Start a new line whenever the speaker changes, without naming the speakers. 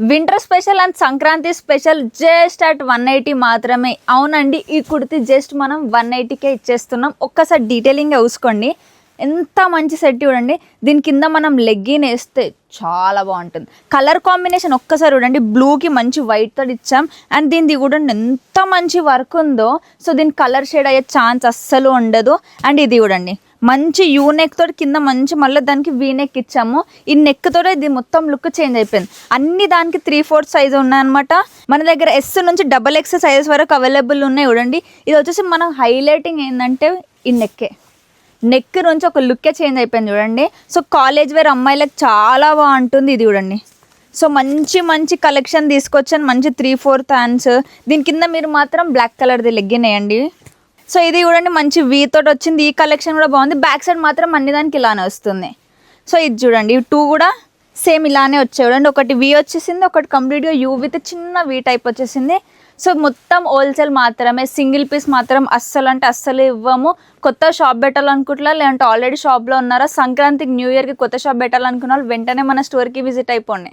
Winter special and Sankranti special just at 180 మాత్రమే. అవునండి, ఈ కుర్తి జస్ట్ మనం 180కే ఇచ్చేస్తున్నాం. ఒక్కసారి డీటెయిలింగ్గా చూసుకోండి, ఎంత మంచి సెట్ చూడండి. దీని కింద మనం లెగ్గిన్ వేస్తే చాలా బాగుంటుంది. కలర్ కాంబినేషన్ ఒక్కసారి చూడండి, బ్లూకి మంచి వైట్ తోటి ఇచ్చాం. అండ్ దీనిది కూడా ఎంత మంచి వర్క్ ఉందో. సో దీని కలర్ షేడ్ అయ్యే ఛాన్స్ అస్సలు ఉండదు. అండ్ ఇది చూడండి, మంచి యూ నెక్ తోటి కింద మంచి మళ్ళీ దానికి వీ నెక్ ఇచ్చాము. ఈ నెక్ తోటి ఇది మొత్తం లుక్ చేంజ్ అయిపోయింది. అన్ని దానికి 3/4 సైజ్ ఉన్నాయన్నమాట. మన దగ్గర ఎస్ నుంచి XXX సైజెస్ వరకు అవైలబుల్ ఉన్నాయి చూడండి. ఇది వచ్చేసి మనం హైలైటింగ్ ఏంటంటే ఈ నెక్ నుంచి ఒక లుక్కే చేంజ్ అయిపోయింది చూడండి. సో కాలేజ్ వేర్ అమ్మాయిలకు చాలా బాగుంటుంది. ఇది చూడండి, సో మంచి కలెక్షన్ తీసుకొచ్చాను. మంచి 3/4 హ్యాండ్స్. దీని కింద మీరు మాత్రం బ్లాక్ కలర్ది లెగ్గిన్ వేయండి. సో ఇది చూడండి, మంచి వీ తోటి వచ్చింది. ఈ కలెక్షన్ కూడా బాగుంది. బ్యాక్ సైడ్ మాత్రం అన్ని దానికి ఇలానే వస్తుంది. సో ఇది చూడండి, ఈ 2 కూడా సేమ్ ఇలానే వచ్చాయి చూడండి. ఒకటి వీ వచ్చేసింది, ఒకటి కంప్లీట్గా యూ విత్ చిన్న వీ టైప్ వచ్చేసింది. సో మొత్తం హోల్సేల్ మాత్రమే, సింగిల్ పీస్ మాత్రం అస్సలు అంటే అస్సలు ఇవ్వము. కొత్త షాప్ పెట్టాలనుకుంటున్నా, లేదంటే ఆల్రెడీ షాప్లో ఉన్నారా, సంక్రాంతికి న్యూ ఇయర్కి కొత్త షాప్ పెట్టాలనుకున్న వాళ్ళు వెంటనే మన స్టోర్కి విజిట్ అయిపోండి.